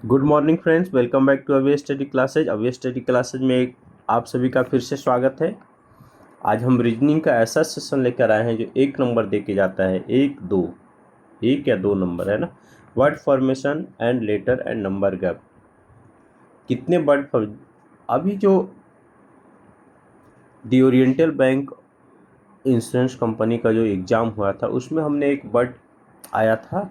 Good morning friends, welcome back to away study classes. Away study classes में आप सभी का फिर से स्वागत है। आज हम रीजनिंग का ऐसा सेशन लेकर आए हैं जो एक नंबर दे के जाता है, एक या दो नंबर है ना। Word formation and later and number gap. कितने वर्ड अभी जो दी ओरिएंटल बैंक इंश्योरेंस कंपनी का जो एग्ज़ाम हुआ था उसमें हमने एक वर्ड आया था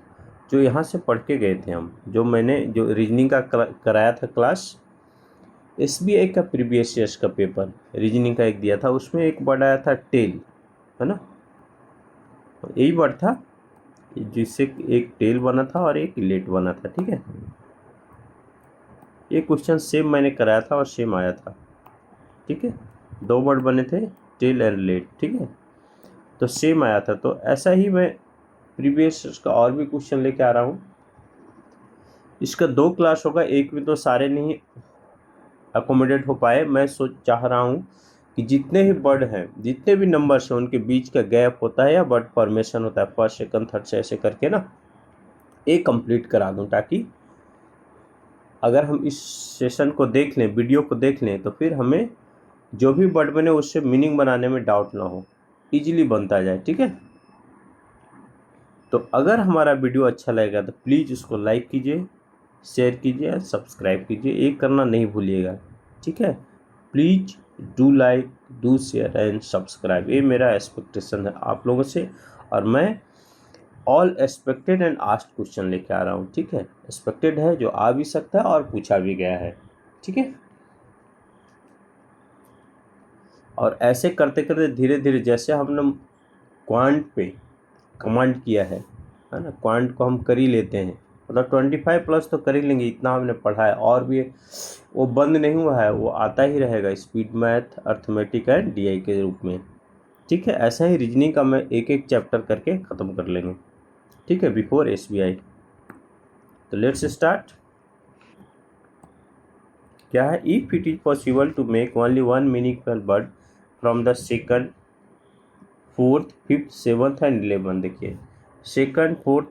जो यहाँ से पढ़ के गए थे हम, जो रीजनिंग का कराया था क्लास। एसबीआई का प्रीवियस ईयर्स का पेपर रीजनिंग का एक दिया था, उसमें एक वर्ड आया था टेल, है ना। यही वर्ड था जिससे एक टेल बना था और एक लेट बना था, ठीक है। ये क्वेश्चन सेम मैंने कराया था और सेम आया था, ठीक है। दो वर्ड बने थे, टेल एंड लेट, ठीक है, तो सेम आया था। तो ऐसा ही मैं प्रीवियस का और भी क्वेश्चन लेके आ रहा हूँ। इसका 2 क्लास होगा, एक में तो सारे नहीं अकोमोडेट हो पाए। मैं चाह रहा हूँ कि जितने भी वर्ड हैं, जितने भी नंबर्स हैं, उनके बीच का गैप होता है या वर्ड फॉर्मेशन होता है, फर्स्ट सेकंड थर्ड से ऐसे करके ना एक कंप्लीट करा दूँ, ताकि अगर हम इस सेशन को देख लें, वीडियो को देख लें, तो फिर हमें जो भी वर्ड बने उससे मीनिंग बनाने में डाउट ना हो, ईजिली बनता जाए, ठीक है। तो अगर हमारा वीडियो अच्छा लगेगा तो प्लीज़ उसको लाइक कीजिए, शेयर कीजिए, सब्सक्राइब कीजिए, ये करना नहीं भूलिएगा, ठीक है। Please do like, do share and subscribe, ये मेरा एक्सपेक्टेशन है आप लोगों से। और मैं all expected and asked question लेके आ रहा हूँ, ठीक है। एक्सपेक्टेड है जो आ भी सकता है और पूछा भी गया है, ठीक है। और ऐसे करते करते धीरे धीरे जैसे हमने क्वांट पे कमांड किया है ना, क्वांट को हम कर ही लेते हैं, मतलब 25 प्लस तो कर ही लेंगे, इतना हमने पढ़ा है। और भी वो बंद नहीं हुआ है, वो आता ही रहेगा, speed math, arithmetic and DI के रूप में, ठीक है। ऐसा ही रीजनिंग का मैं एक एक चैप्टर करके ख़त्म कर लेंगे, ठीक है, बिफोर एसबीआई। तो लेट्स स्टार्ट। क्या है? If it is possible to make only one meaningful word from the second, fourth, fifth, seventh and 11। देखिए, सेकंड, फोर्थ,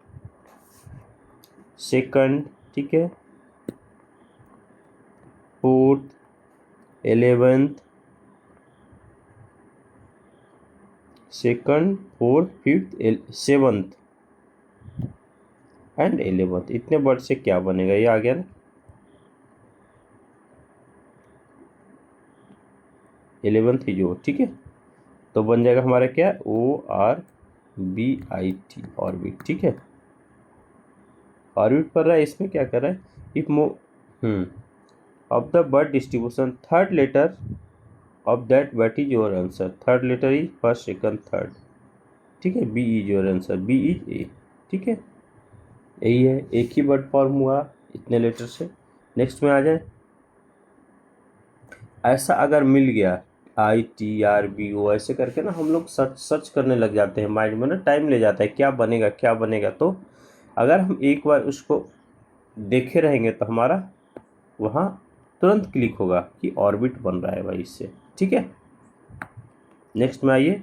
सेकंड, ठीक है, fourth, 11th, second, fourth, fifth, seventh and 11th, इतने word से क्या बनेगा? ये आ गया ना, 11th ही जो, ठीक है। तो बन जाएगा हमारा क्या? ORBIT, ऑर्बिट, ठीक है। ऑर्बिट पर रहा है, इसमें क्या कर रहा है? If of the word distribution third letter of that what is your answer. Third letter is first, second, third, ठीक है। B is your answer, B is A, ठीक है। यही है, एक ही वर्ड फॉर्म हुआ इतने लेटर से। नेक्स्ट में आ जाए, ऐसा अगर मिल गया ITRBO ऐसे करके ना, हम लोग सर्च करने लग जाते हैं, माइंड में ना टाइम ले जाता है, क्या बनेगा क्या बनेगा। तो अगर हम एक बार उसको देखे रहेंगे तो हमारा वहाँ तुरंत क्लिक होगा कि ऑर्बिट बन रहा है भाई इससे, ठीक है। नेक्स्ट में आइए,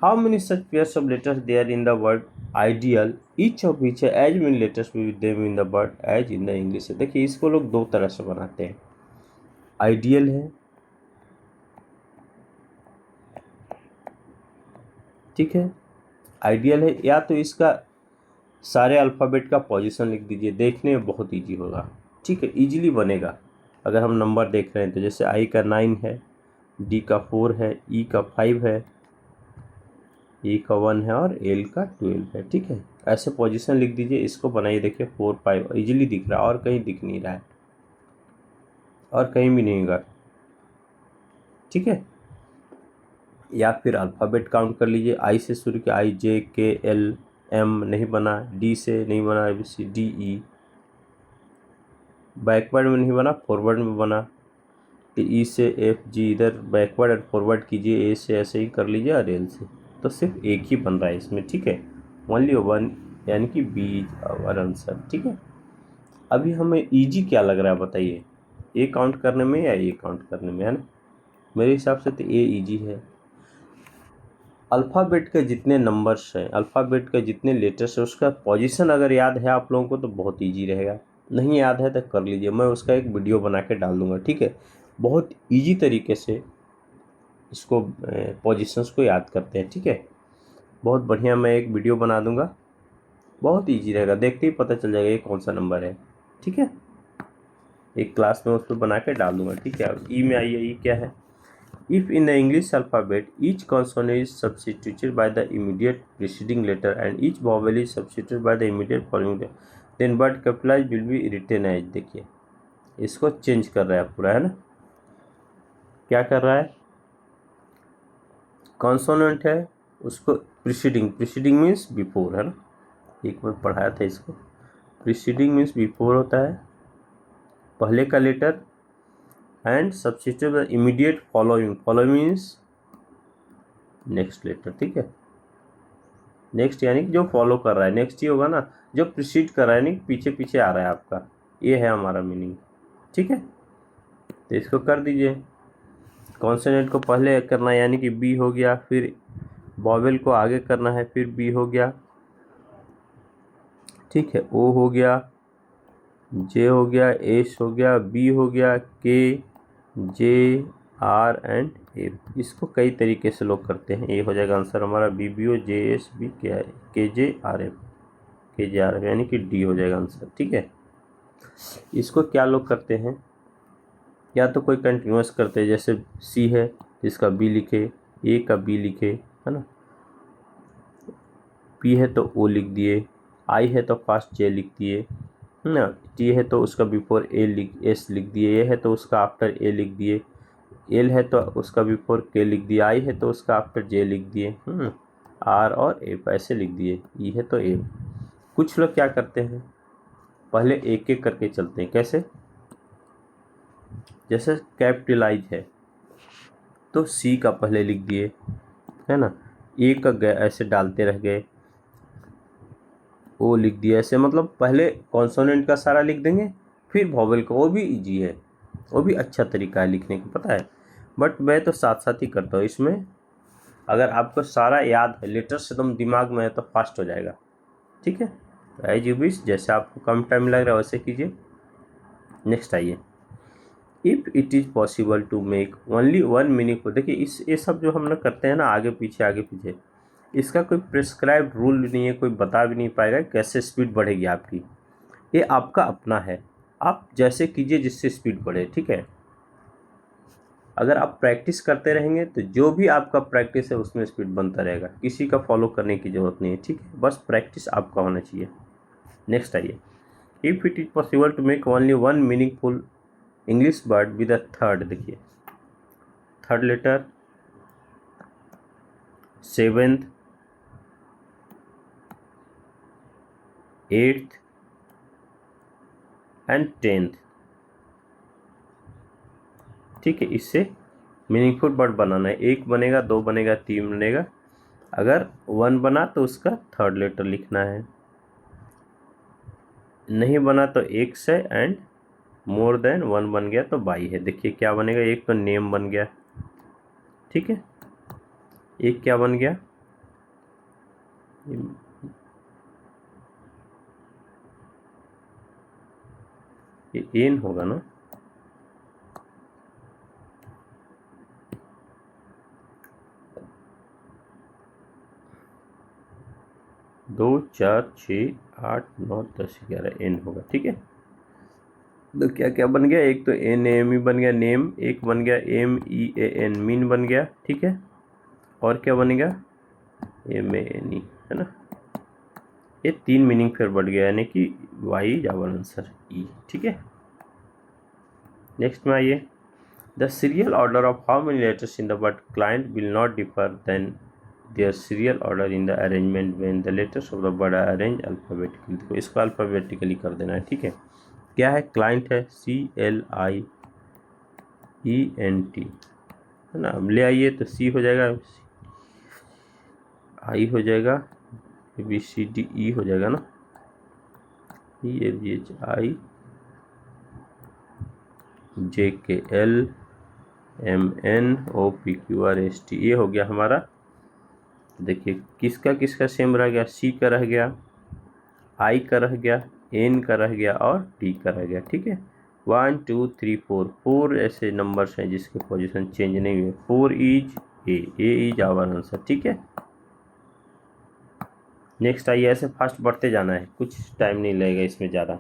how many such pairs of letters there in the word ideal, each of which as many letters with them in the word as in the English. देखिए, इसको लोग दो तरह से बनाते हैं। आइडियल है, ठीक है, आइडियल है, या तो इसका सारे अल्फ़ाबेट का पोजीशन लिख दीजिए, देखने में बहुत इजी होगा, ठीक है, इजीली बनेगा। अगर हम नंबर देख रहे हैं तो जैसे I का 9 है, D का 4 है, E का 5 है, E का 1 है और L का 12 है, ठीक है। ऐसे पोजीशन लिख दीजिए, इसको बनाइए, देखिए 4 5 इजीली दिख रहा है, और कहीं दिख नहीं रहा है, और कहीं भी नहीं होगा, ठीक है। या फिर अल्फ़ाबेट काउंट कर लीजिए, I से शुरू किया, IJKLM नहीं बना, D से नहीं बना, ABCDE, बैकवर्ड में नहीं बना, फॉरवर्ड में बना। तो E से FG इधर बैकवर्ड एंड फॉरवर्ड कीजिए, A से ऐसे ही कर लीजिए और L से, तो सिर्फ एक ही बन रहा है इसमें, ठीक है, ओनली वन, यानी कि B इज आवर आंसर, ठीक है। अभी हमें ईजी क्या लग रहा है बताइए, A काउंट करने में या A काउंट करने में, है ना। मेरे हिसाब से तो A ईजी है। अल्फ़ाबेट के जितने नंबर्स हैं, अल्फ़ाबेट के जितने लेटर्स हैं, उसका पोजीशन अगर याद है आप लोगों को तो बहुत ईजी रहेगा। नहीं याद है तो कर लीजिए, मैं उसका एक वीडियो बना के डाल दूँगा, ठीक है। बहुत ईजी तरीके से इसको पोजीशंस को याद करते हैं, ठीक है। बहुत बढ़िया, मैं एक वीडियो बना दूँगा, बहुत ईजी रहेगा, देखते ही पता चल जाएगा ये कौन सा नंबर है, ठीक है। एक क्लास में उस पर बना के डाल दूँगा, ठीक है। अब ई में आइए, ई क्या है। If in the English alphabet each consonant is substituted by the immediate preceding letter and each vowel is substituted by the immediate following letter, then word capitalized will be written as, देखिए इसको change कर रहा है पूरा, है ना। क्या कर रहा है, कॉन्सोनेंट है उसको प्रीसीडिंग मीन्स बिफोर, है ना। एक में पढ़ाया था इसको, प्रीसीडिंग मीन्स बिफोर होता है पहले का letter, and substitute immediate following means next letter, ठीक है। नेक्स्ट यानी कि जो फॉलो कर रहा है, नेक्स्ट ही होगा ना, जो प्रीसीड कर रहा है यानी पीछे पीछे आ रहा है आपका, ये है हमारा मीनिंग, ठीक है। तो इसको कर दीजिए, कॉन्सोनेंट को पहले करना है यानी कि बी हो गया, फिर वॉवेल को आगे करना है, फिर बी हो गया, ठीक है। ओ हो गया, जे हो गया, एस हो गया, बी हो गया, के, जे, आर एंड एफ। इसको कई तरीके से लोग करते हैं, ये हो जाएगा आंसर हमारा B B O J S B K J R F यानी कि डी हो जाएगा आंसर, ठीक है। इसको क्या लोग करते हैं, या तो कोई कंटिन्यूस करते हैं, जैसे सी है इसका बी लिखे, ए का बी लिखे, है ना। पी है तो ओ लिख दिए, आई है तो फास्ट जे लिख दिए, है ना। टी है तो उसका बिफोर एस लिख दिए, ए है तो उसका आफ्टर ए लिख दिए, एल है तो उसका बिफोर के लिख दिया, आई है तो उसका आफ्टर जे लिख दिए, आर और एफ ऐसे लिख दिए, ई है तो एफ। कुछ लोग क्या करते हैं, पहले एक एक करके चलते हैं, कैसे, जैसे कैपिटलाइज है तो सी का पहले लिख दिए, है ना, ए का गए ऐसे डालते रह गए, ओ लिख दिया ऐसे, मतलब पहले कॉन्सोनेंट का सारा लिख देंगे फिर वॉवेल का, वो भी इजी है, वो भी अच्छा तरीका है लिखने का, पता है। बट मैं तो साथ साथ ही करता हूँ इसमें, अगर आपको सारा याद है, लेटर्स एकदम दिमाग में है तो फास्ट हो जाएगा, ठीक है। एज यू विश, जैसे आपको कम टाइम लग रहा है वैसे कीजिए। नेक्स्ट आइए, if it is possible to make only one meaningful, देखिए इस ये सब जो हम लोग करते हैं ना आगे पीछे, इसका कोई प्रिस्क्राइब्ड रूल नहीं है, कोई बता भी नहीं पाएगा कैसे स्पीड बढ़ेगी आपकी, ये आपका अपना है, आप जैसे कीजिए जिससे स्पीड बढ़े, ठीक है। अगर आप प्रैक्टिस करते रहेंगे तो जो भी आपका प्रैक्टिस है उसमें स्पीड बनता रहेगा, किसी का फॉलो करने की ज़रूरत नहीं है, ठीक है, बस प्रैक्टिस आपका होना चाहिए। नेक्स्ट आइए, if it is possible to make only one meaningful English word with a third, देखिए third letter, seventh, eighth and 10th, ठीक है। इससे मीनिंगफुल वर्ड बनाना है, एक बनेगा, दो बनेगा, तीन बनेगा, अगर वन बना तो उसका थर्ड लेटर लिखना है, नहीं बना तो एक से, एंड मोर देन वन बन गया तो बाई है। देखिए क्या बनेगा, एक तो नेम बन गया, ठीक है, एक क्या बन गया, ये एन होगा ना, दो, चार, 6, 8, 9, 10, 11 एन होगा, ठीक है। तो क्या क्या बन गया, एक तो एन एम ई बन गया नेम, एक बन गया M E A N mean बन गया, ठीक है, और क्या बन गया एम ए एन ई, है ना। ये तीन मीनिंग फिर बढ़ गया यानी कि वाई जावर आंसर ई, ठीक है। नेक्स्ट में आइए, the serial order of how many letters in the word client will not differ than their serial order in the arrangement when the letters of the word are arrange alphabetically, तो इसको alphabetically कर देना है, ठीक है। क्या है, client है, CLIENT, है ना। अब ले आइए तो सी हो जाएगा, आई हो जाएगा, ABCDE हो जाएगा ना, EFGHI JKL MNOPQRST, ये हो गया हमारा। देखिए किसका किसका सेम रह गया, सी का रह गया, आई का रह गया, एन का रह गया और टी का रह गया, ठीक है। 1 2 3 4 4 ऐसे नंबर्स हैं जिसके पोजीशन चेंज नहीं हुए। 4 is A is our answer, ठीक है। नेक्स्ट आइए, ऐसे फास्ट बढ़ते जाना है, कुछ टाइम नहीं लगेगा इसमें ज़्यादा।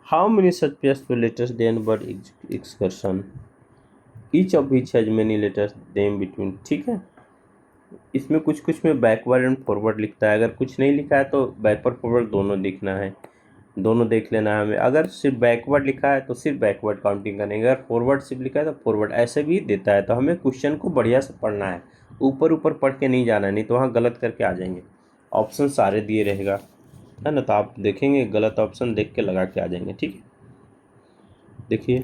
How many such pairs to letters then bird excursion, each of which has many letters them between, ठीक है। इसमें कुछ में बैकवर्ड एंड फॉरवर्ड लिखता है, अगर कुछ नहीं लिखा है तो बैकवर्ड फॉरवर्ड दोनों दिखना है, दोनों देख लेना है हमें। अगर सिर्फ बैकवर्ड लिखा है तो सिर्फ बैकवर्ड काउंटिंग करेंगे, अगर फॉरवर्ड सिर्फ लिखा है तो फॉरवर्ड, ऐसे भी देता है। तो हमें क्वेश्चन को बढ़िया से पढ़ना है, ऊपर ऊपर पढ़ के नहीं जाना है, नहीं तो वहाँ गलत करके आ जाएंगे। ऑप्शन सारे दिए रहेगा, है ना, तो आप देखेंगे गलत ऑप्शन देख के लगा के आ जाएंगे, ठीक है। देखिए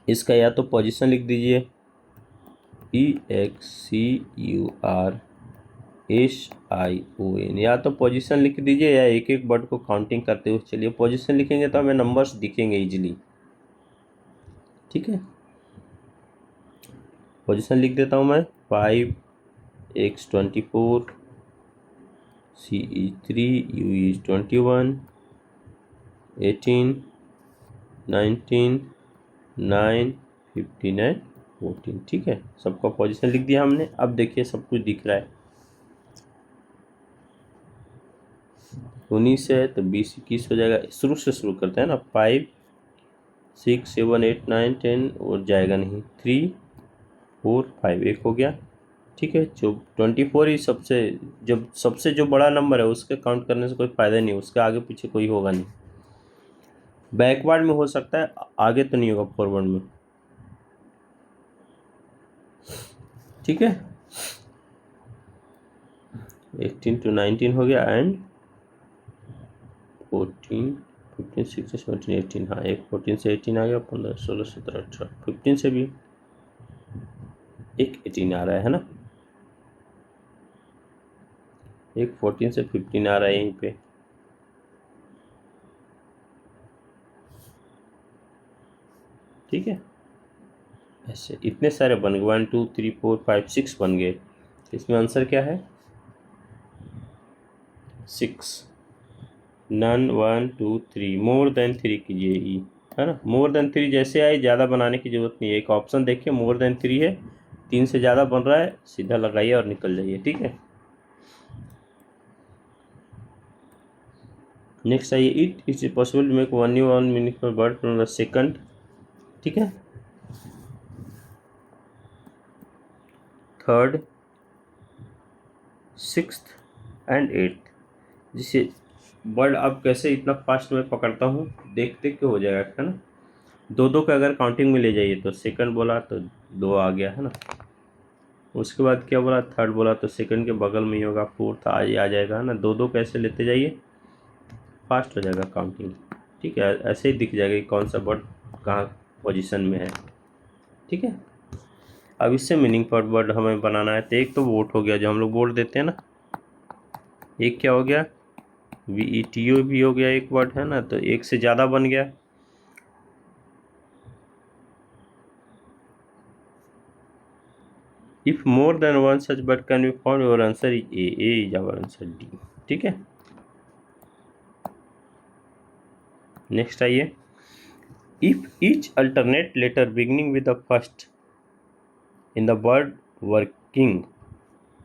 इसका या तो पोजीशन लिख दीजिए EXCURSION, या तो पोजीशन लिख दीजिए या एक एक वर्ड को काउंटिंग करते हुए चलिए। पोजीशन लिखेंगे तो हमें नंबर्स दिखेंगे इजीली, ठीक है। पोजीशन लिख देता हूँ मैं 5 X 24 C is 3 U is 21 18 19 9 15 and 14, ठीक है। सबका पोजीशन लिख दिया हमने। अब देखिए सब कुछ दिख रहा है, 19 है तो 20 21 हो जाएगा। शुरू से शुरू करते हैं ना, 5 6 7 8 9 10 और जाएगा नहीं, 3 4 5 एक हो गया, ठीक है। जो 24 ही सबसे जो बड़ा नंबर है उसके काउंट करने से कोई फ़ायदा नहीं, उसके आगे पीछे कोई होगा नहीं। बैकवर्ड में हो सकता है, आगे तो नहीं होगा फॉरवर्ड में, ठीक है। 18 to 19 हो गया एंड 14 15 16 17 18, हाँ एक 14 से 18 आ गया, 15 16 17 18, 15 से भी एक 18 आ रहा है ना, एक 14 से 15 आ रहा है यहीं पे, ठीक है। ऐसे इतने सारे बन गए, 1 2 3 4 5 6 बन गए। इसमें आंसर क्या है 6, नन 1 2 3, मोर देन 3 कीजिए ई, है ना। मोर देन 3 जैसे आए, ज़्यादा बनाने की जरूरत नहीं है। एक ऑप्शन देखिए मोर देन 3 है, 3 से ज़्यादा बन रहा है, सीधा लगाइए और निकल जाइए, ठीक है। नेक्स्ट आइए, it is possible to make one meaningful word from the second, ठीक है। थर्ड, सिक्स्थ एंड एट्थ, जिसे वर्ड अब कैसे इतना फास्ट में पकड़ता हूँ, देख देख के हो जाएगा, है ना। दो दो का अगर काउंटिंग में ले जाइए तो सेकंड बोला तो 2 आ गया, है ना। उसके बाद क्या बोला, थर्ड बोला तो सेकंड के बगल में ही होगा, फोर्थ आ जाएगा, है ना। दो दो कैसे लेते जाइए, फास्ट हो जाएगा काउंटिंग, ठीक है। ऐसे ही दिख जाएगा कि कौन सा वर्ड कहाँ पोजीशन में है, ठीक है। अब इससे मीनिंग पर वर्ड हमें बनाना है, तो एक तो वोट हो गया जो हम लोग वोट देते हैं ना, एक क्या हो गया VETO भी हो गया एक वर्ड, है ना। तो एक से ज़्यादा बन गया, if more than one such word can be found your answer is A is our answer D, ठीक है। नेक्स्ट आइए, if each alternate letter beginning with the first in the word working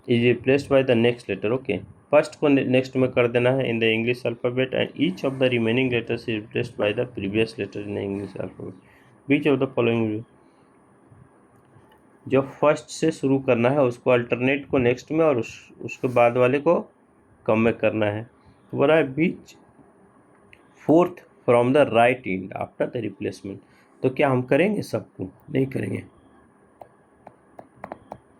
is replaced by the next letter, okay. First को next में कर देना है in the English alphabet and each of the remaining letters is replaced by the previous letter in the English alphabet, beach of the following. जो first से शुरू करना है उसको अल्टरनेट को नेक्स्ट में और उसके बाद वाले को कम में करना है। तो बोला है बीच fourth from the right end after the replacement, तो क्या हम करेंगे सबको, नहीं करेंगे।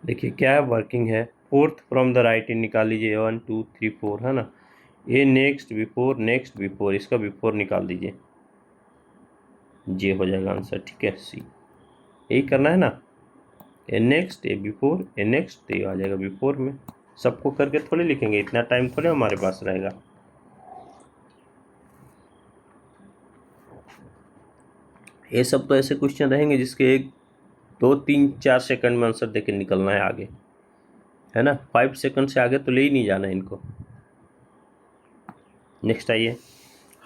देखिए क्या है, वर्किंग है, fourth from the right and निकाल लीजिए, 1 2 3 4, है ना। ए नेक्स्ट बिफोर, इसका बिफोर निकाल दीजिए, जे हो जाएगा आंसर, ठीक है। सी, यही करना है ना, A next A before, A next ए आ जाएगा बिफोर में। सबको करके थोड़े लिखेंगे, इतना टाइम थोड़े हमारे पास रहेगा। ये सब तो ऐसे क्वेश्चन रहेंगे जिसके 1 2 3 4 सेकंड में आंसर देके निकलना है आगे, है ना। 5 सेकंड से आगे तो ले ही नहीं जाना है इनको। नेक्स्ट आइए,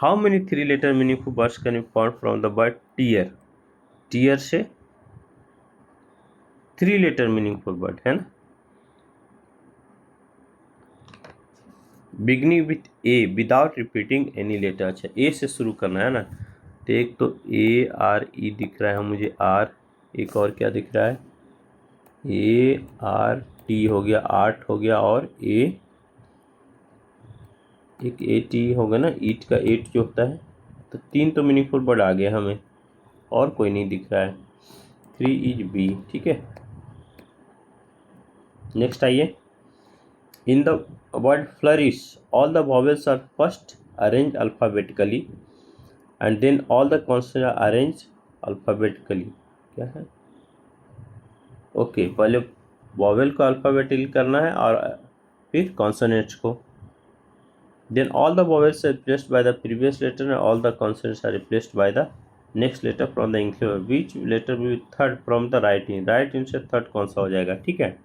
how many 3 letter meaningful words can be formed from the word tear? Tear से 3 लेटर मीनिंगफुल वर्ड है ना। Beginning with A without repeating any letter. अच्छा ए से शुरू करना है ना, तो एक तो ARE दिख रहा है मुझे, आर, एक और क्या दिख रहा है, ART हो गया, आर्ट हो गया, और एक AT होगा ना, ईट का 8 जो होता है। तो 3 तो मीनिंगफुल वर्ड आ गया हमें, और कोई नहीं दिख रहा है। 3 इज B, ठीक है। नेक्स्ट आइए, in the word flourish all the vowels are first arrange alphabetically and then all the consonant are arrange alphabetically. क्या है? ओके, पहले वॉवेल को अल्फ़ाबेटिकली करना है और फिर कॉन्सोनेंट्स को। Then all the vowels are replaced by the previous letter and all the consonants are replaced by the next letter from the included which letter will third from the right in. Right in से third कौन सा हो जाएगा? ठीक है,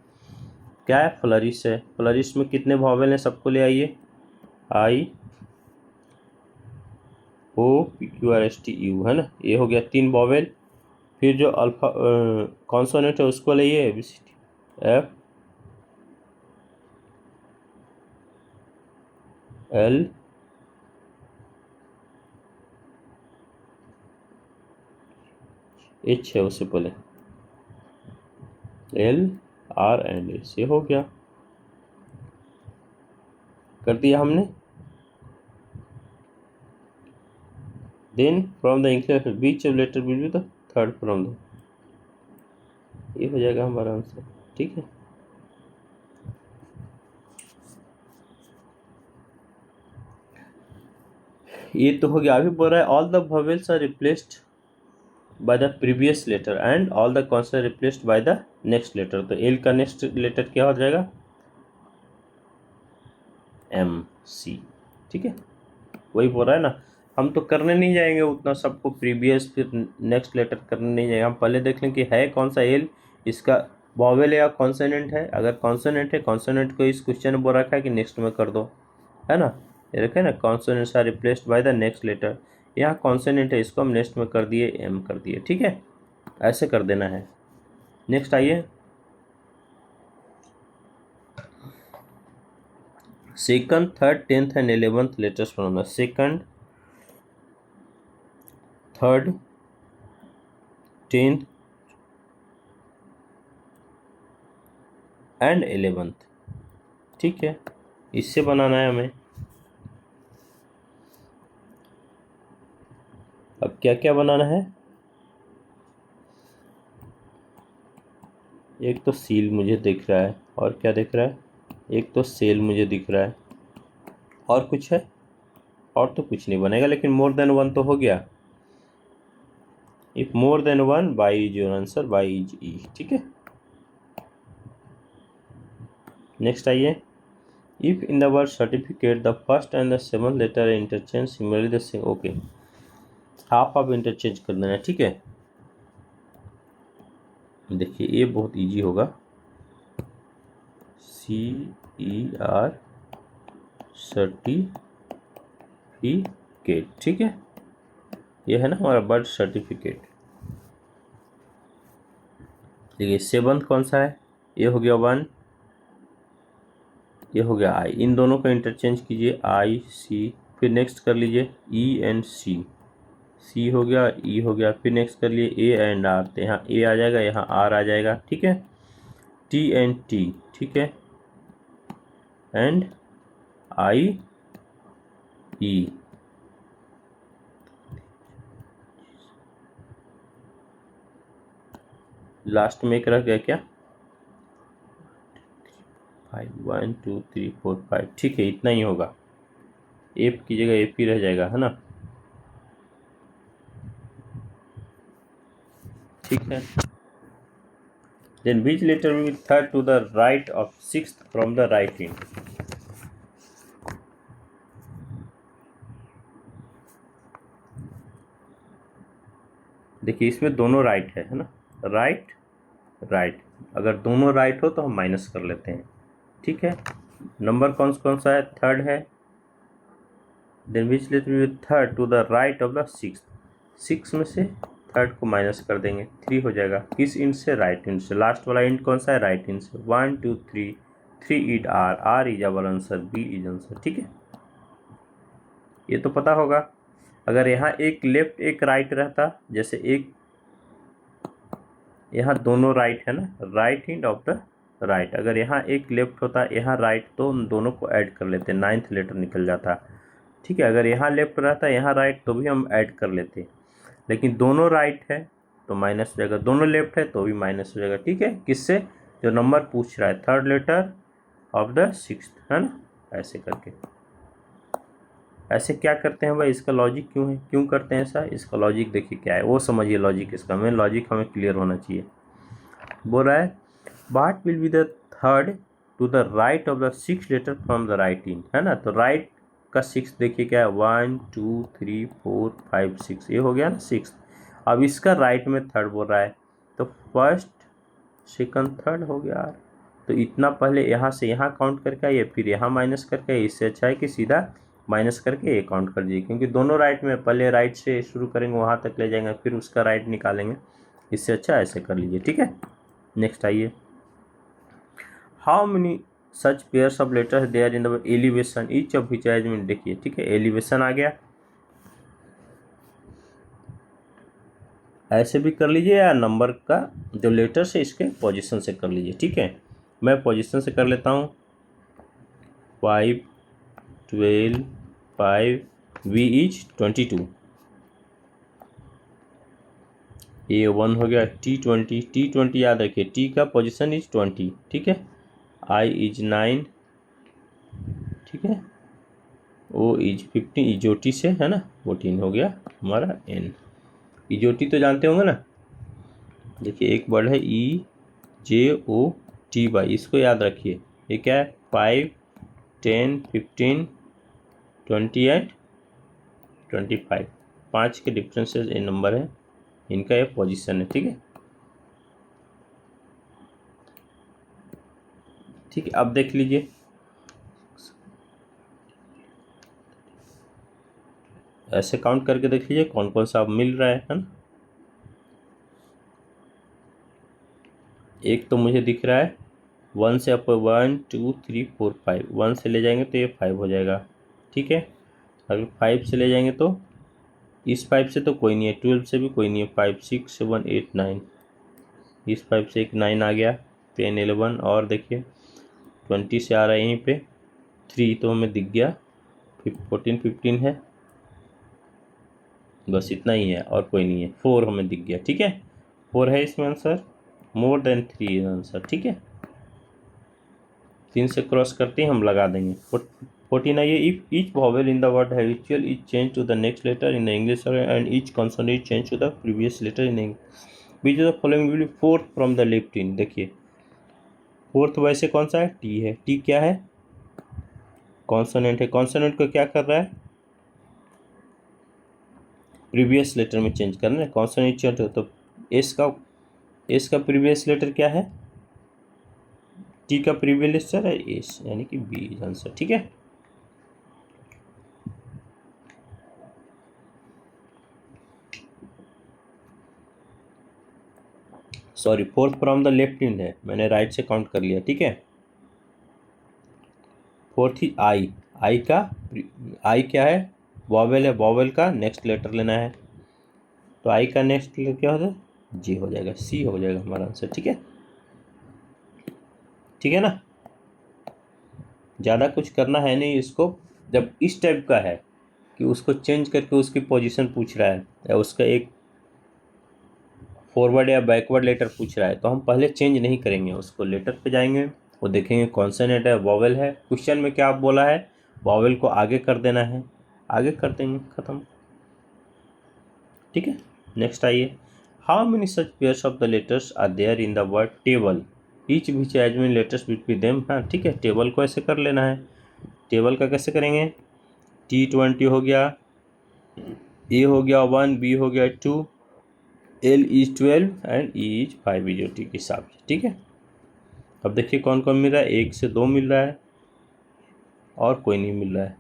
क्या है? Flourish है। फ्लरिश में कितने वॉवेल हैं? सबको ले आइए। IOPQRSTU है ना, ये हो गया 3 वॉवेल। फिर जो अल्फा कॉन्सोनेंट है उसको लाइए, ABCD FL H है, उससे पहले LR एंड S, ये हो गया, कर दिया हमने। Then from the included which letter will be the third from the, ये हो जाएगा हमारा आंसर। ठीक है, ये तो हो गया। अभी बोल रहा है all the vowels are replaced by the previous letter and all the consonant replaced by the next letter. तो एल का नेक्स्ट लेटर क्या हो जाएगा? MC, ठीक है। वही बोल रहा है ना, हम तो करने नहीं जाएंगे उतना सबको, प्रीवियस फिर नेक्स्ट लेटर करने नहीं जाएंगे। हम पहले देख लें कि है कौन सा एल, इसका वॉवेल या कॉन्सोनेंट है। अगर कॉन्सोनेंट है, कॉन्सोनेंट को इस क्वेश्चन में बोल रखा है कि नेक्स्ट में कर दो, है ना। ये रखे ना, consonants are replaced by the next letter. यहाँ कॉन्सोनेंट है, इसको हम नेक्स्ट में कर दिए, M कर दिए। ठीक है, ऐसे कर देना है। नेक्स्ट आइए, second, third, 10th and 11th letters banana. Second, third, 10th and 11th, ठीक है, इससे बनाना है हमें। अब क्या क्या बनाना है? एक तो सील मुझे दिख रहा है, और क्या दिख रहा है? एक तो सेल मुझे दिख रहा है, और कुछ है? और तो कुछ नहीं बनेगा, लेकिन मोर देन 1 तो हो गया। If more than 1, Y is your answer, Y is E, ठीक है। नेक्स्ट आइए, if in the word certificate the first and the 7th letter interchange similarly the same. Okay, half आप इंटरचेंज कर देना, ठीक है। देखिए ये बहुत इजी होगा, CER सर्टिफिकेट, ठीक है। ये है ना हमारा बर्थ सर्टिफिकेट। देखिए 7th कौन सा है? ये हो गया 1, ये हो गया I। इन दोनों का इंटरचेंज कीजिए, IC, फिर नेक्स्ट कर लीजिए E एंड C। C हो गया, E हो गया, फिर नेक्स्ट कर लिए A एंड R। तो यहाँ A आ जाएगा, यहाँ R आ जाएगा, ठीक है। T एंड T, ठीक है, एंड IE। लास्ट में एक रह गया क्या? 5, 1 2 3 4 5, ठीक है, इतना ही होगा। एप की जगह AP रह जाएगा, है ना, ठीक है। Then which letter will be third to the right of 6th from the right in? देखिए इसमें दोनों राइट है ना, राइट राइट। अगर दोनों राइट हो तो हम माइनस कर लेते हैं, ठीक है। नंबर कौन कौन सा है? थर्ड है, then which letter will third to the right of the six, six में से थर्ड को माइनस कर देंगे, 3 हो जाएगा। किस इंट से? राइट इंट से। लास्ट वाला इंट कौन सा है? राइट इंट से। 1 2 3, 3 is R is our answer, B is answer. ठीक है, ये तो पता होगा। अगर यहाँ एक लेफ्ट एक राइट रहता, जैसे एक यहाँ दोनों राइट है ना, right int of the right, अगर यहाँ एक लेफ्ट होता यहाँ राइट, तो उन दोनों को ऐड कर लेते, 9th लेटर निकल जाता। ठीक है, अगर यहाँ लेफ्ट रहता यहाँ राइट तो भी हम ऐड कर लेते, लेकिन दोनों राइट है तो माइनस हो जाएगा, दोनों लेफ्ट है तो भी माइनस हो जाएगा। ठीक है, किससे? जो नंबर पूछ रहा है, third letter of the sixth, है ना, ऐसे करके। ऐसे क्या करते हैं भाई, इसका लॉजिक क्यों है, क्यों करते हैं ऐसा? इसका लॉजिक देखिए क्या है, वो समझिए लॉजिक इसका, मेन लॉजिक हमें क्लियर होना चाहिए। बोल रहा है what will be the third to the right of the 6 letter from the right in, है ना। तो राइट का 6 देखिए क्या है, 1 2 3 4 5 6, ये हो गया ना 6। अब इसका राइट में थर्ड बोल रहा है, तो फर्स्ट सेकंड थर्ड हो गया। तो इतना पहले यहाँ से यहाँ काउंट करके आइए, फिर यहाँ माइनस करके आइए। इससे अच्छा है कि सीधा माइनस करके ये काउंट कर दीजिए, क्योंकि दोनों राइट में, पहले राइट से शुरू करेंगे वहाँ तक ले जाएंगे, फिर उसका राइट निकालेंगे। इससे अच्छा ऐसे कर लीजिए। ठीक है, नेक्स्ट आइए। How many such pairs of letters there in the elevation each of which has been, देखिए। ठीक है, एलिवेशन आ गया, ऐसे भी कर लीजिए, या नंबर का जो लेटर्स है इसके पोजीशन से कर लीजिए। ठीक है, मैं पोजीशन से कर लेता हूँ। 5 12 5, V इज 22, ये 1 हो गया। T20 याद रखिए, T का पोजीशन इज 20। ठीक है, I इज 9, ठीक है, O इज 15, इजोटी से है ना, 14 हो गया हमारा N। इजोटी तो जानते होंगे ना, देखिए एक वर्ड है EJOTY, इसको याद रखिए। ये क्या है? 5 10 15 28 25, 5 के डिफरेंसेस ये नंबर है, इनका ये पोजीशन है। ठीक है, ठीक है, अब देख लीजिए, ऐसे काउंट करके देख लीजिए कौन कौन सा अब मिल रहा है ना। एक तो मुझे दिख रहा है 1 से, आप 1 2 3 4 5, 1 से ले जाएंगे तो ये 5 हो जाएगा। ठीक है, अगर 5 से ले जाएंगे तो इस 5 से तो कोई नहीं है, 12 से भी कोई नहीं है, 5 6 7 8 9, इस 5 से एक 9 आ गया, 10 11, और देखिए 20 से आ रहा है यहीं पे 3, तो हमें दिख गया, 14 15 है, बस इतना ही है और कोई नहीं है। 4 हमें दिख गया। ठीक है, 4 है इसमें आंसर, मोर देन 3 आंसर। ठीक है, 3 से क्रॉस करते ही हम लगा देंगे। 14 आइए, if each vowel in the word habitual is change to the next letter in the English and each consonant is change to the previous letter in English, which of the following will be fourth from the left in. देखिए fourth वैसे कौन सा है? T है। T क्या है? Consonant है। Consonant को क्या कर रहा है? प्रीवियस लेटर में चेंज करना है। कॉन्सोनेंट चेंज हो तो एस का प्रीवियस लेटर क्या है? टी का प्रीवियस लेटर है एस, यानी कि बी इज आंसर। ठीक है, sorry, fourth from the left इन है, मैंने राइट से काउंट कर लिया। ठीक है, फोर्थ ही आई। आई क्या है? वॉवेल है, वॉवेल का नेक्स्ट लेटर लेना है, तो आई का नेक्स्ट लेटर क्या होता है? जी हो जाएगा, सी हो जाएगा हमारा आंसर। ठीक है, ठीक है ना, ज़्यादा कुछ करना है नहीं इसको। जब इस टाइप का है कि उसको चेंज करके उसकी पोजीशन पूछ रहा है, या उसका एक फॉरवर्ड या बैकवर्ड लेटर पूछ रहा है, तो हम पहले चेंज नहीं करेंगे, उसको लेटर पे जाएंगे, वो देखेंगे कॉन्सोनेंट है, वॉवेल है। क्वेश्चन में क्या बोला है? वॉवेल को आगे कर देना है, आगे कर देंगे, खत्म। ठीक है, नेक्स्ट आइए। How many such pairs of the letters are there in the word table, each which has many letters between them. हाँ ठीक है, टेबल को ऐसे कर लेना है। टेबल का कैसे करेंगे? T20 हो गया, ए हो गया 1, बी हो गया 2, L is 12 and E is 5 इजोटी के हिसाब से। ठीक है, अब देखिए कौन कौन मिल रहा है। 1 से 2 मिल रहा है और कोई नहीं मिल रहा है।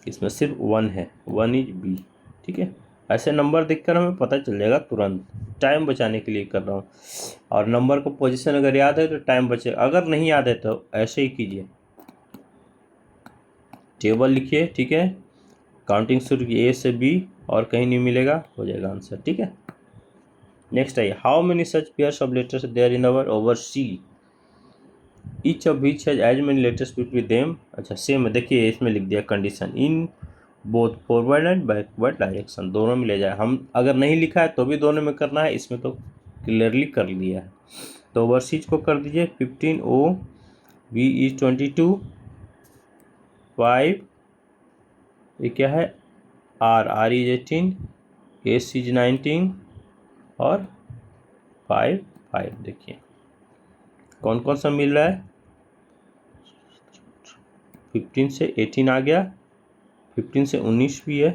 इसमें सिर्फ 1 है, 1 इज बी। ठीक है, ऐसे नंबर देखकर हमें पता चल जाएगा तुरंत, टाइम बचाने के लिए कर रहा हूँ। और नंबर को पोजीशन अगर याद है तो टाइम बचे, अगर नहीं याद है तो ऐसे ही कीजिए, टेबल लिखिए। ठीक है, काउंटिंग शुरू की ए से बी और कहीं नहीं मिलेगा, हो जाएगा आंसर। ठीक है, नेक्स्ट आइए, how many such pairs of letters there in our over sea, each of which has as many letters between them. अच्छा सेम है, देखिए इसमें लिख दिया condition in both forward and backward direction, दोनों में ले जाए। हम अगर नहीं लिखा है तो भी दोनों में करना है, इसमें तो क्लियरली कर लिया है। तो ओवरसीज को कर दीजिए 15 ओ, वी इज 22, 5 ये क्या है आर इज 18, एस इज 19 और 5 देखिए कौन कौन सा मिल रहा है। 15 से 18 आ गया, 15 से 19 भी है।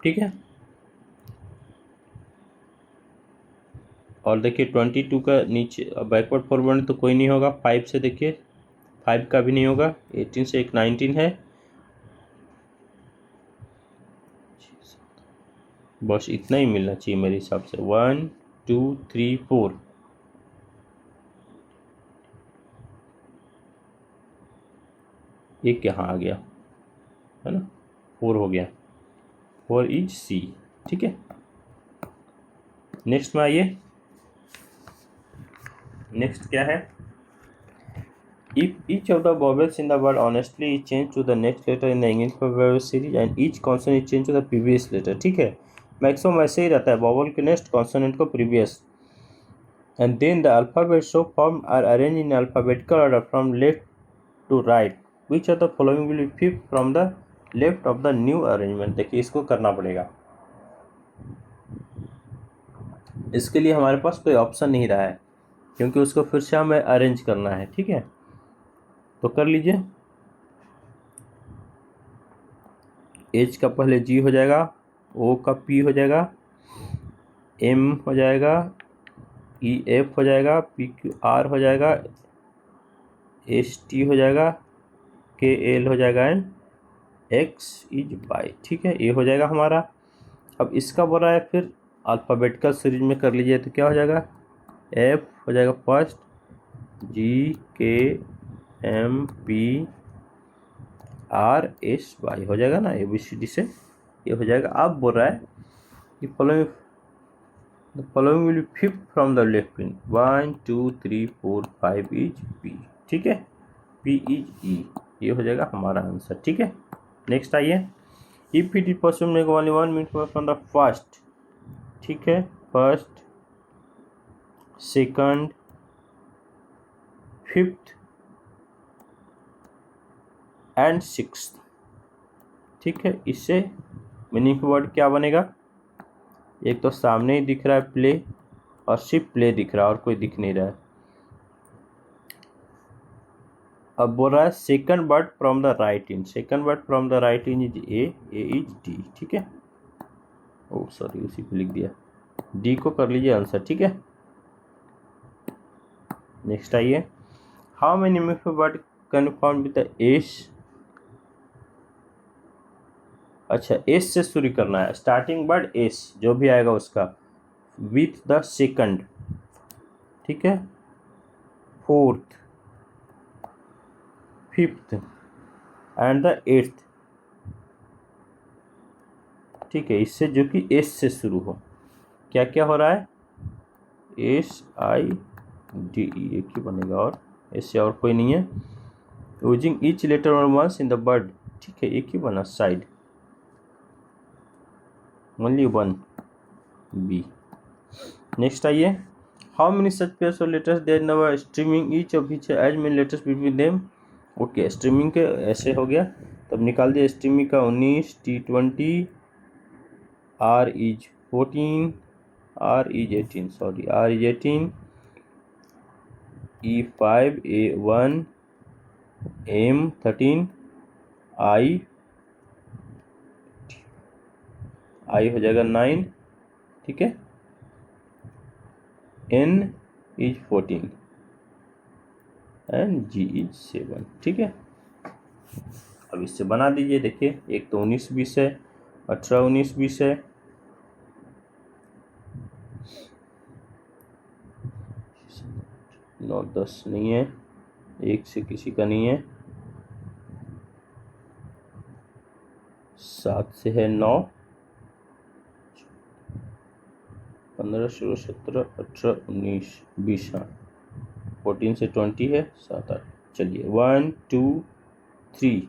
ठीक है, और देखिए 22 का नीचे बैकवर्ड फॉरवर्ड तो कोई नहीं होगा, 5 से देखिए 5 का भी नहीं होगा, 18 से एक 19 है, बस इतना ही मिलना चाहिए मेरे हिसाब से। 1 2 3 4, एक यहाँ आ गया है ना, 4 हो गया, 4 इज सी। ठीक है, नेक्स्ट में आइए, नेक्स्ट क्या है, if each of the vowels in the word honestly is changed to the next letter in the English vowel series and each consonant is changed to the previous letter। ठीक है, maximum ऐसे ही रहता है, vowel के next consonant को previous, and then the alphabet so formed are arranged in alphabetical order from left to right, which of the following will be fifth from the left of the new arrangement। देखिए इसको करना पड़ेगा, इसके लिए हमारे पास कोई option नहीं रहा है क्योंकि उसको फिर से हमें अरेंज करना है। ठीक है, तो कर लीजिए, एच का पहले जी हो जाएगा, ओ का पी हो जाएगा, एम हो जाएगा, ई एफ हो जाएगा, पी क्यू आर हो जाएगा, एस टी हो जाएगा, के एल हो जाएगा एंड एक्स इज वाई। ठीक है, ये हो जाएगा हमारा। अब इसका बोल रहा है फिर अल्फ़ाबेटिकल सीरीज में कर लीजिए, तो क्या हो जाएगा, एफ हो जाएगा first, G K M P R S Y हो जाएगा ना, ए बी सी डी से ये हो जाएगा। अब बोल रहा है कि following will be fifth from the left in 1 2 3 4 5 is P। ठीक है, P is E, ये हो जाएगा हमारा आंसर। ठीक है, नेक्स्ट आइए, if it is possible make only one minute from the first। ठीक है, first second fifth and sixth. ठीक है, इससे मीनिंग वर्ड क्या बनेगा, एक तो सामने ही दिख रहा है प्ले और सिर्फ प्ले दिख रहा है और कोई दिख नहीं रहा है। अब बोल रहा है second word from the right in, second word from the right in is A is D. ठीक है, ओ सॉरी उसी पे लिख दिया, डी को कर लीजिए आंसर। ठीक है, नेक्स्ट आइए, how many word can found with the S. अच्छा एस से शुरू करना है, स्टार्टिंग वर्ड एस जो भी आएगा उसका विथ द सेकंड। ठीक है, fourth fifth and the eighth. ठीक है, इससे जो कि एस से शुरू हो, क्या क्या हो रहा है, एस आई डी ई एक ही बनेगा और इससे और कोई नहीं है। यूजिंग ईच लेटर और वंस इन द वर्ड। ठीक है, एक ही बना साइड, ओनली वन बी। नेक्स्ट आइए, how many such pairs of letters there in our streaming each of which as many letters between them. Okay, streaming के ऐसे हो गया, तब निकाल दिया स्ट्रीमिंग का 19, T 20, R is 14, R is 18 sorry R is 18, E 5 A 1 M 13 I हो जाएगा 9। ठीक है, N is 14 and G is 7। ठीक है, अब इससे बना दीजिए। देखिए, एक तो 19 20 है, 18 19 20 है, 9 10 नहीं है, एक से किसी का नहीं है, 7 से है 9, 15 16 17 18 19 20, हाँ 14 से 20 है, 7 8। चलिए 1 2 3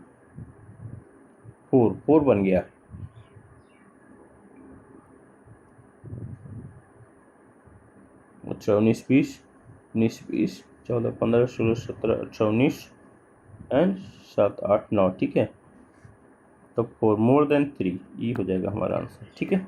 4 4 बन गया। अच्छा 19 20 19 20 14 15 16 17 18 19 एंड 7 8 9, ठीक है। तो 4 मोर देन 3 ये हो जाएगा हमारा आंसर, ठीक है।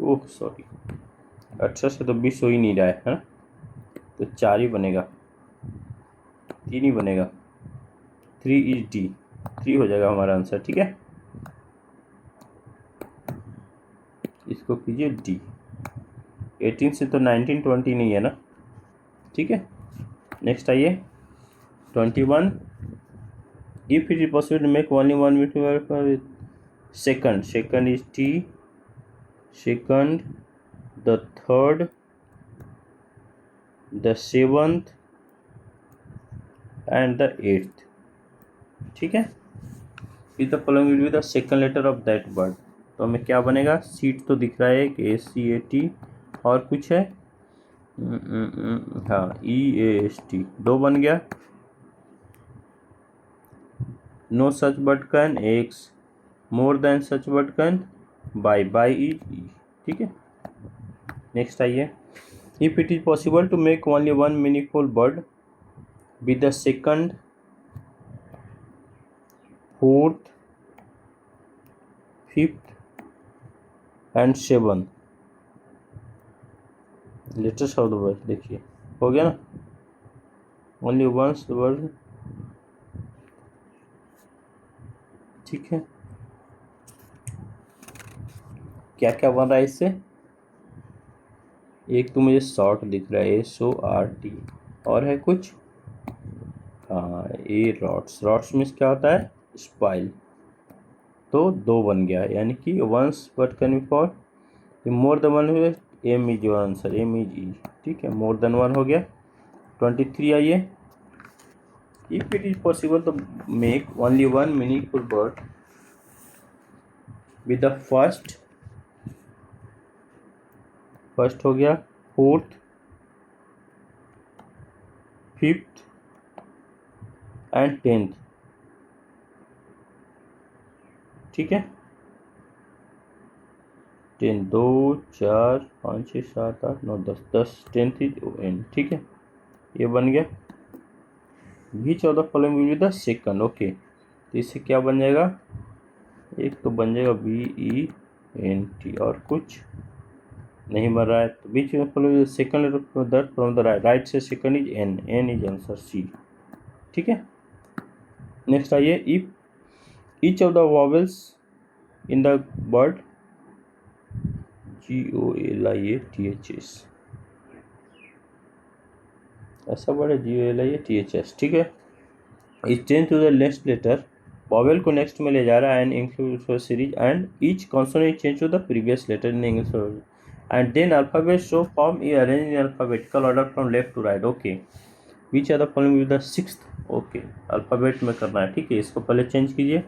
ओह सॉरी, 18 से तो 20 हो ही नहीं रहा है, हाँ? तो 4 ही बनेगा, 3 ही बनेगा। 3 इज डी, 3 हो जाएगा हमारा आंसर, ठीक है। इसको कीजिए डी। 18 से तो 19 20 नहीं है ना, ठीक है। नेक्स्ट आइए 21। If it is possible to make only one meter second, second is T, second, the third, the seventh and the eighth, ठीक है। Is the following will be the second letter of that word. तो हमें क्या बनेगा, seat तो दिख रहा है कि ACAT, और कुछ है हाँ EAST, 2 बन गया। No such but can, X, more than such but can, by, by is E, ठीक है। नेक्स्ट आइए, if it is possible to make only one meaningful word with the second, fourth, fifth and seven latest of the word, देखिए हो गया ना, only once the word, ठीक है। क्या क्या बन रहा है इससे, एक तो मुझे शॉर्ट दिख रहा है SORT, और है कुछ, हाँ ए रॉट्स, रॉट्स मीन्स क्या होता है, स्पाइल। तो 2 बन गया, यानी कि once but can be for, more than one, M is your answer, M is E, ठीक है, मोर देन 1 हो गया। 23 आइए, if it is possible to make only one meaningful word with the first, first हो गया, fourth, fifth and 10th, ठीक है। 10 2 4 5 6 7 8 9 10 10, 10th is an, ठीक है, ये बन गया। विच of the following will be the second, okay, तो इससे क्या बन जाएगा, एक तो बन जाएगा BENT, और कुछ नहीं बन रहा है, तो which of the following second letter that from the right, right से second is N, N is answer C, ठीक है। नेक्स्ट आइए, if each of the vowels in the word GOLIATHS, ऐसा वर्ड है GOLIATHS, ठीक है। Is change to the next letter, vowel को next में ले जा रहा है and include series, and each consonant change to the previous letter in English, and then alphabet show form E arrange in alphabetical order from left to right, okay. Which are the following with the sixth, okay, alphabet में करना है, ठीक है। इसको पहले change कीजिए,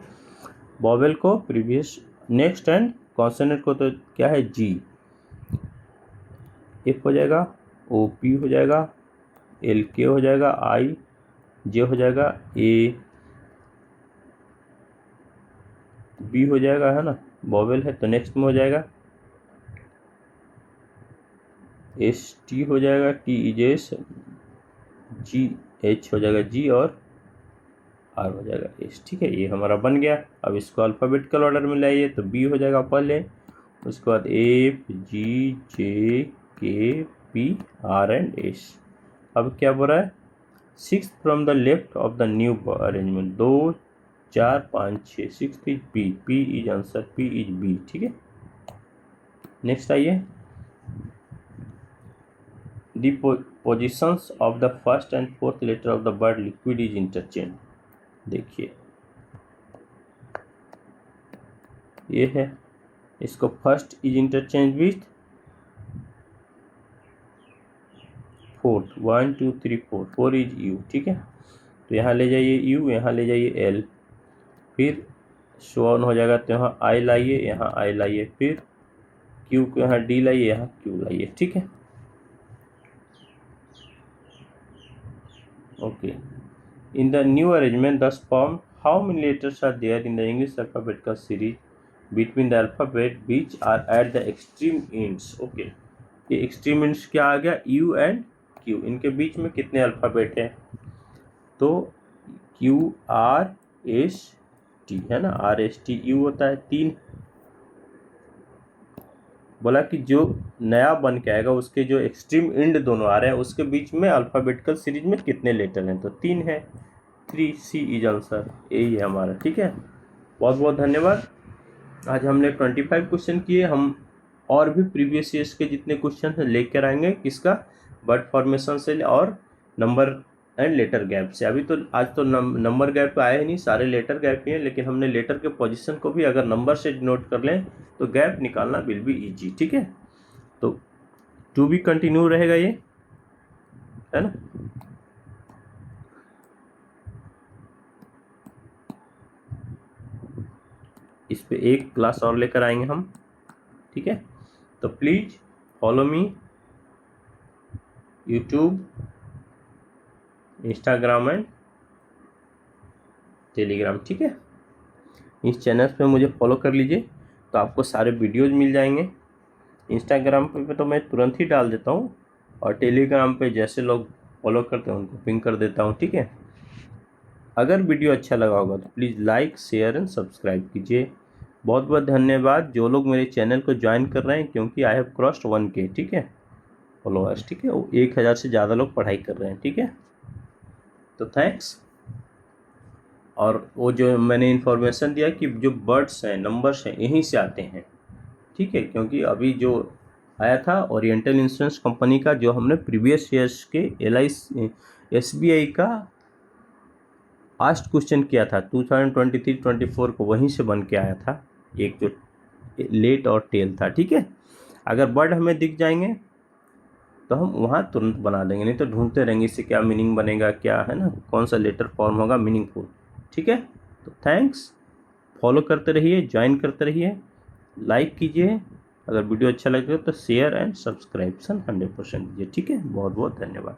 vowel को previous next, and consonant को तो क्या है G, F हो जाएगा, OP हो जाएगा, LK हो जाएगा, IJ हो जाएगा, AB हो जाएगा, है ना, वॉवेल है तो नेक्स्ट में हो जाएगा ST हो जाएगा, TEJ, GH हो जाएगा G, और R हो जाएगा S, ठीक है। ये हमारा बन गया। अब इसको अल्फ़ाबेटिकल ऑर्डर में लाइए तो B हो जाएगा पहले, उसके बाद FGJKPR एंड S। अब क्या बोल रहा है, 6 from the left of the new arrangement, 2 4 5 6, 6 is P, P is answer, P is B. ठीक है, नेक्स्ट आइए, the positions of the first and fourth letter of the word liquid is interchange. देखिए ये है, इसको first is interchange with fourth, 1 2 3 4, 4 is U. ठीक है, तो यहाँ ले जाइए यू, यहाँ ले जाइए एल, फिर शो ऑन हो जाएगा, तो यहाँ आई लाइए, यहाँ आई लाइए, फिर क्यू को यहाँ डी लाइए, यहाँ क्यू लाइए। ठीक है, okay, in the new arrangement thus form how many letters are there in the English alphabet का series between the alphabet which are at the extreme ends. Okay, ये एक्सट्रीम एंड्स क्या आ गया, यू एंड क्यू, इनके बीच में कितने alphabet हैं, तो क्यू आर एस टी है ना, आर एस टी यू होता है 3। बोला कि जो नया बन के आएगा उसके जो एक्सट्रीम एंड दोनों आ रहे हैं उसके बीच में अल्फाबेटिकल सीरीज में कितने लेटर हैं, तो 3 है, 3, सी इज आंसर, यही है हमारा। ठीक है, बहुत बहुत धन्यवाद। आज हमने 25 क्वेश्चन किए, हम और भी प्रीवियस ईयर्स के जितने क्वेश्चन हैं लेकर आएंगे, किसका, वर्ड फॉर्मेशन से और नंबर एंड लेटर गैप से। अभी तो आज तो नंबर गैप तो आया ही नहीं, सारे लेटर गैप ही हैं, लेकिन हमने लेटर के पोजीशन को भी अगर नंबर से डिनोट कर लें तो गैप निकालना विल बी इजी। ठीक है, तो टू बी कंटिन्यू रहेगा ये, है ना। इस पे एक क्लास और लेकर आएंगे हम। ठीक है, तो please follow me YouTube, Instagram and Telegram. ठीक है, इस चैनल पे मुझे फॉलो कर लीजिए तो आपको सारे वीडियोज मिल जाएंगे। इंस्टाग्राम पे तो मैं तुरंत ही डाल देता हूँ, और टेलीग्राम पे जैसे लोग फॉलो करते हैं उनको पिंग कर देता हूँ। ठीक है, अगर वीडियो अच्छा लगा होगा तो please like share and subscribe कीजिए। बहुत बहुत धन्यवाद जो लोग मेरे चैनल को ज्वाइन कर रहे हैं, क्योंकि आई हैव क्रॉस्ड 1K। ठीक है, फॉलोअर्स। ठीक है, 1000 से ज़्यादा लोग पढ़ाई कर रहे हैं। ठीक है, तो थैंक्स। और वो जो मैंने इन्फॉर्मेशन दिया कि जो वर्ड्स हैं, नंबर्स हैं, यहीं से आते हैं। ठीक है, क्योंकि अभी जो आया था ओरिएंटल इंश्योरेंस कंपनी का, जो हमने प्रीवियस ईयर्स के SBI का लास्ट क्वेश्चन किया था 2023-24 को, वहीं से बन के आया था एक जो लेट और टेल था। ठीक है, अगर वर्ड हमें दिख जाएंगे तो हम वहाँ तुरंत बना देंगे, नहीं तो ढूंढते रहेंगे इससे क्या मीनिंग बनेगा, क्या है ना, कौन सा लेटर फॉर्म होगा मीनिंगफुल। ठीक है, तो थैंक्स, फॉलो करते रहिए, ज्वाइन करते रहिए, लाइक कीजिए, अगर वीडियो अच्छा लगे तो शेयर एंड सब्सक्रिप्शन 100% दीजिए। ठीक है, बहुत बहुत धन्यवाद।